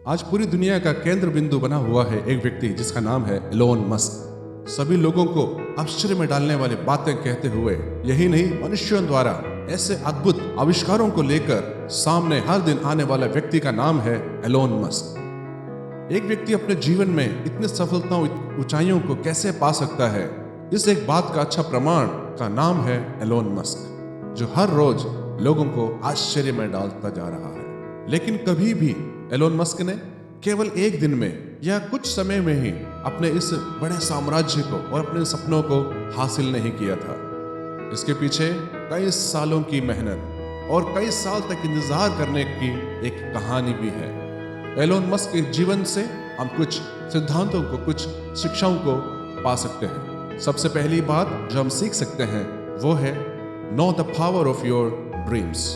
आज पूरी दुनिया का केंद्र बिंदु बना हुआ है एक व्यक्ति जिसका नाम है एलोन मस्क। सभी लोगों को आश्चर्य में डालने वाली बातें कहते हुए, यही नहीं मनुष्यों द्वारा ऐसे अद्भुत आविष्कारों को लेकर सामने हर दिन आने वाला व्यक्ति का नाम है एलोन मस्क। एक व्यक्ति अपने जीवन में इतनी सफलताओं ऊंचाइयों को कैसे पा सकता है, इस एक बात का अच्छा प्रमाण का नाम है एलोन मस्क, जो हर रोज लोगों को आश्चर्य में डालता जा रहा है। लेकिन कभी भी एलोन मस्क ने केवल एक दिन में या कुछ समय में ही अपने इस बड़े साम्राज्य को और अपने सपनों को हासिल नहीं किया था। इसके पीछे कई सालों की मेहनत और कई साल तक इंतजार करने की एक कहानी भी है। एलोन मस्क के जीवन से हम कुछ सिद्धांतों को, कुछ शिक्षाओं को पा सकते हैं। सबसे पहली बात जो हम सीख सकते हैं वो है know the power of your dreams.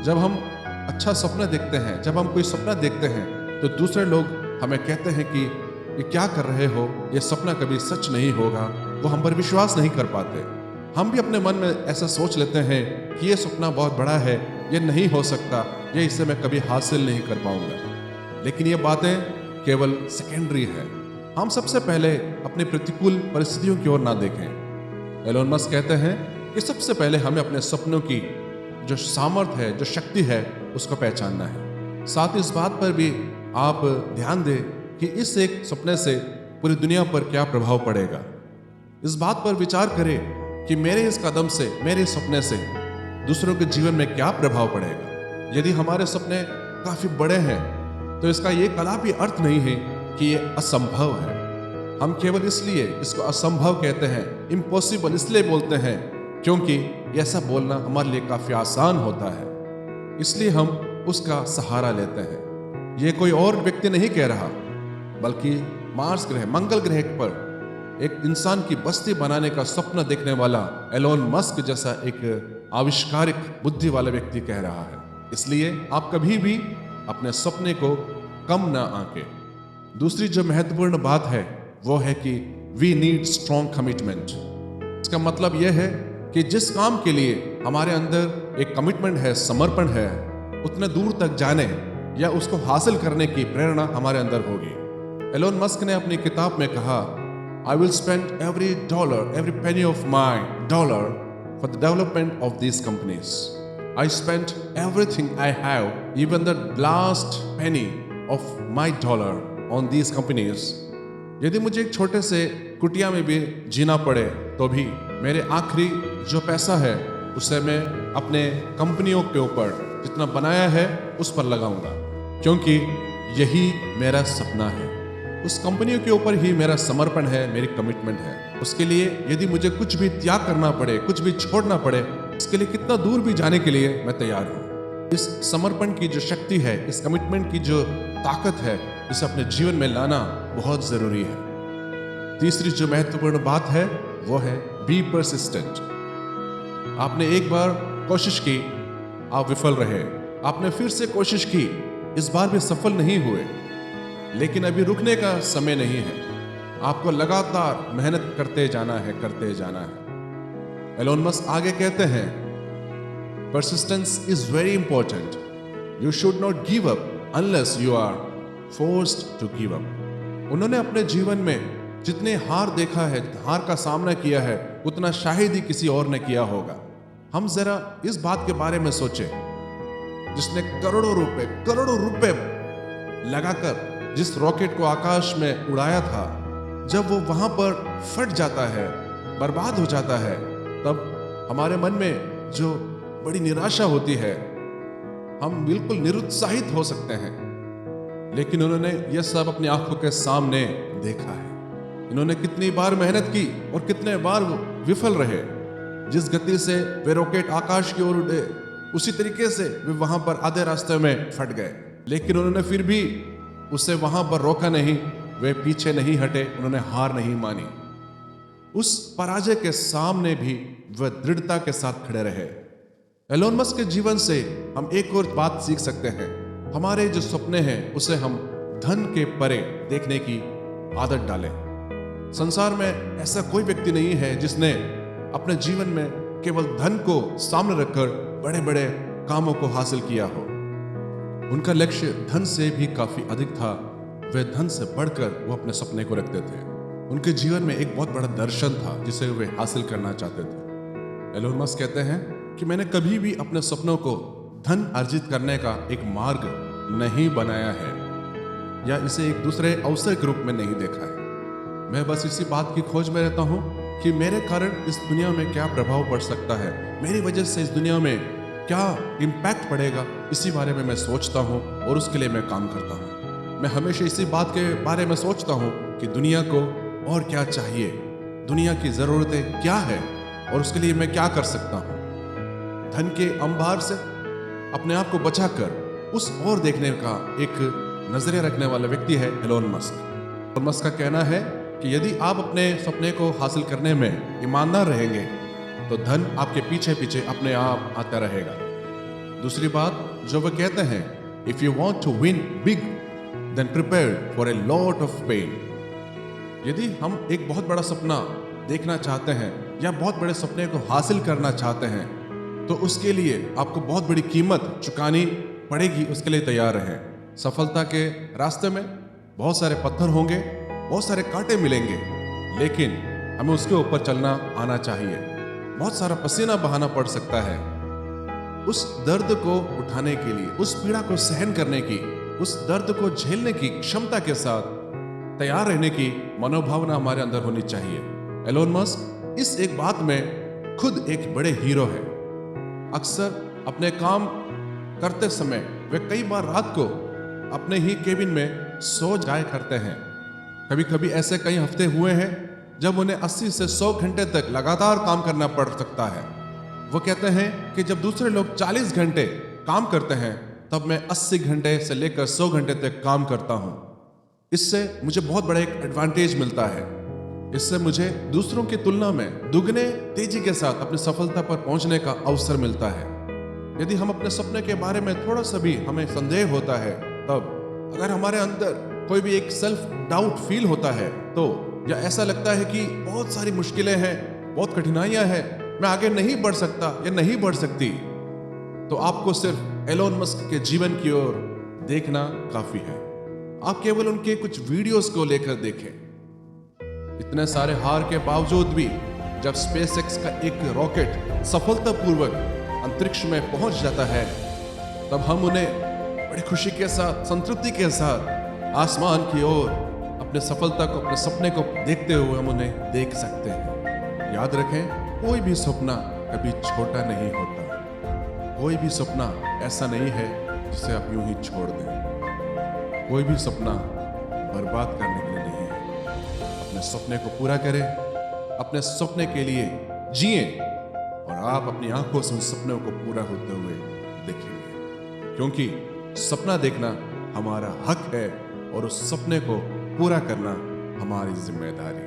जब हम अच्छा सपना देखते हैं, जब हम कोई सपना देखते हैं तो दूसरे लोग हमें कहते हैं कि ये क्या कर रहे हो, ये सपना कभी सच नहीं होगा। वो हम पर विश्वास नहीं कर पाते। हम भी अपने मन में ऐसा सोच लेते हैं कि ये सपना बहुत बड़ा है, ये नहीं हो सकता, ये इसे मैं कभी हासिल नहीं कर पाऊंगा। लेकिन ये बातें केवल सेकेंडरी है। हम सबसे पहले अपनी प्रतिकूल परिस्थितियों की ओर ना देखें। एलोन मस्क कहते हैं कि सबसे पहले हमें अपने सपनों की जो सामर्थ्य है, जो शक्ति है, उसको पहचानना है। साथ ही इस बात पर भी आप ध्यान दें कि इस एक सपने से पूरी दुनिया पर क्या प्रभाव पड़ेगा। इस बात पर विचार करें कि मेरे इस कदम से, मेरे इस सपने से दूसरों के जीवन में क्या प्रभाव पड़ेगा। यदि हमारे सपने काफी बड़े हैं तो इसका ये कदापि अर्थ नहीं है कि ये असंभव है। हम केवल इसलिए इसको असंभव कहते हैं, इम्पॉसिबल इसलिए बोलते हैं क्योंकि ऐसा बोलना हमारे लिए काफी आसान होता है, इसलिए हम उसका सहारा लेते हैं। ये कोई और व्यक्ति नहीं कह रहा, बल्कि मार्स ग्रह, मंगल ग्रह पर एक इंसान की बस्ती बनाने का सपना देखने वाला एलोन मस्क जैसा एक आविष्कारिक बुद्धि वाला व्यक्ति कह रहा है। इसलिए आप कभी भी अपने सपने को कम ना आंकें। दूसरी जो महत्वपूर्ण बात है वो है कि वी नीड स्ट्रॉन्ग कमिटमेंट। इसका मतलब यह है कि जिस काम के लिए हमारे अंदर एक कमिटमेंट है, समर्पण है, उतने दूर तक जाने या उसको हासिल करने की प्रेरणा हमारे अंदर होगी। एलोन मस्क ने अपनी किताब में कहा, I will spend every dollar, every penny of my dollar for the development of these companies. I spend everything I have, even the last Penney of my dollar on these companies. यदि मुझे एक छोटे से कुटिया में भी जीना पड़े तो भी मेरे आखिरी जो पैसा है उसे मैं अपने कंपनियों के ऊपर जितना बनाया है उस पर लगाऊंगा, क्योंकि यही मेरा सपना है। उस कंपनियों के ऊपर ही मेरा समर्पण है, मेरी कमिटमेंट है। उसके लिए यदि मुझे कुछ भी त्याग करना पड़े, कुछ भी छोड़ना पड़े, इसके लिए कितना दूर भी जाने के लिए मैं तैयार हूँ। इस समर्पण की जो शक्ति है, इस कमिटमेंट की जो ताकत है, इसे अपने जीवन में लाना बहुत जरूरी है। तीसरी जो महत्वपूर्ण बात है वो है बी परसिस्टेंट। आपने एक बार कोशिश की, आप विफल रहे, आपने फिर से कोशिश की, इस बार भी सफल नहीं हुए, लेकिन अभी रुकने का समय नहीं है। आपको लगातार मेहनत करते जाना है, करते जाना है। एलोन मस्क आगे कहते हैं, persistence is very important, you should not give up unless you are forced to give up. उन्होंने अपने जीवन में जितने हार देखा है, हार का सामना किया है, उतना शायद ही किसी और ने किया होगा। हम जरा इस बात के बारे में सोचें, जिसने करोड़ों रुपए लगाकर जिस रॉकेट को आकाश में उड़ाया था, जब वो वहां पर फट जाता है, बर्बाद हो जाता है, तब हमारे मन में जो बड़ी निराशा होती है, हम बिल्कुल निरुत्साहित हो सकते हैं। लेकिन उन्होंने यह सब अपनी आंखों के सामने देखा है। इन्होंने कितनी बार मेहनत की और कितने बार विफल रहे। जिस गति से वे रॉकेट आकाश की ओर उड़े, उसी तरीके से वे वहां पर आधे रास्ते में फट गए, लेकिन उन्होंने फिर भी उसे वहां पर रोका नहीं, वे पीछे नहीं हटे, उन्होंने हार नहीं मानी। उस पराजय के सामने भी वे दृढ़ता के साथ खड़े रहे। एलोन मस्क के जीवन से हम एक और बात सीख सकते हैं, हमारे जो सपने हैं उसे हम धन के परे देखने की आदत डालें। संसार में ऐसा कोई व्यक्ति नहीं है जिसने अपने जीवन में केवल धन को सामने रखकर बड़े बड़े कामों को हासिल किया हो। उनका लक्ष्य धन से भी काफी अधिक था। वे धन से बढ़कर वो अपने सपने को रखते थे। उनके जीवन में एक बहुत बड़ा दर्शन था जिसे वे हासिल करना चाहते थे। एलोन मस्क कहते हैं कि मैंने कभी भी अपने सपनों को धन अर्जित करने का एक मार्ग नहीं बनाया है या इसे एक दूसरे अवसर के रूप में नहीं देखा है। मैं बस इसी बात की खोज में रहता हूँ कि मेरे कारण इस दुनिया में क्या प्रभाव पड़ सकता है, मेरी वजह से इस दुनिया में क्या इम्पैक्ट पड़ेगा, इसी बारे में मैं सोचता हूँ और उसके लिए मैं काम करता हूँ। मैं हमेशा इसी बात के बारे में सोचता हूँ कि दुनिया को और क्या चाहिए, दुनिया की ज़रूरतें क्या है और उसके लिए मैं क्या कर सकता हूँ। धन के अंबार से अपने आप को बचाकर उस ओर देखने का एक नजरिया रखने वाला व्यक्ति है एलोन मस्क। एलोन मस्क का कहना है कि यदि आप अपने सपने को हासिल करने में ईमानदार रहेंगे तो धन आपके पीछे पीछे अपने आप आता रहेगा। दूसरी बात जो वो कहते हैं, if you want to win big then prepare for a lot of pain. यदि हम एक बहुत बड़ा सपना देखना चाहते हैं या बहुत बड़े सपने को हासिल करना चाहते हैं तो उसके लिए आपको बहुत बड़ी कीमत चुकानी पड़ेगी, उसके लिए तैयार रहें। सफलता के रास्ते में बहुत सारे पत्थर होंगे, बहुत सारे कांटे मिलेंगे, लेकिन हमें उसके ऊपर चलना आना चाहिए। बहुत सारा पसीना बहाना पड़ सकता है। उस दर्द को उठाने के लिए, उस पीड़ा को सहन करने की, उस दर्द को झेलने की क्षमता के साथ तैयार रहने की मनोभावना हमारे अंदर होनी चाहिए। एलोन मस्क इस एक बात में खुद एक बड़े हीरो है। अक्सर अपने काम करते समय वे कई बार रात को अपने ही केबिन में सो जाया करते हैं। कभी कभी ऐसे कई हफ्ते हुए हैं जब उन्हें 80 से 100 घंटे तक लगातार काम करना पड़ सकता है। वो कहते हैं कि जब दूसरे लोग 40 घंटे काम करते हैं तब मैं 80 घंटे से लेकर 100 घंटे तक काम करता हूं। इससे मुझे बहुत बड़ा एक एडवांटेज मिलता है। इससे मुझे दूसरों की तुलना में दुगने तेजी के साथ अपनी सफलता पर पहुंचने का अवसर मिलता है। यदि हम अपने सपने के बारे में थोड़ा सा भी हमें संदेह होता है, तब अगर हमारे अंदर कोई भी एक सेल्फ डाउट फील होता है तो, या ऐसा लगता है कि बहुत सारी मुश्किलें हैं, बहुत कठिनाइयां हैं, मैं आगे नहीं बढ़ सकता या नहीं बढ़ सकती, तो आपको सिर्फ एलोन मस्क के जीवन की ओर देखना काफी है। आप केवल उनके कुछ वीडियोस को लेकर देखें। इतने सारे हार के बावजूद भी जब स्पेसएक्स का एक रॉकेट सफलतापूर्वक अंतरिक्ष में पहुंच जाता है तब हम उन्हें बड़ी खुशी के साथ, संतृप्ति के साथ आसमान की ओर अपने सफलता को, अपने सपने को देखते हुए हम उन्हें देख सकते हैं। याद रखें, कोई भी सपना कभी छोटा नहीं होता। कोई भी सपना ऐसा नहीं है जिसे आप यूं ही छोड़ दें। कोई भी सपना बर्बाद करने के लिए नहीं है। अपने सपने को पूरा करें, अपने सपने के लिए जिएं और आप अपनी आंखों से उन सपनों को पूरा होते हुए देखेंगे, क्योंकि सपना देखना हमारा हक है और उस सपने को पूरा करना हमारी जिम्मेदारी।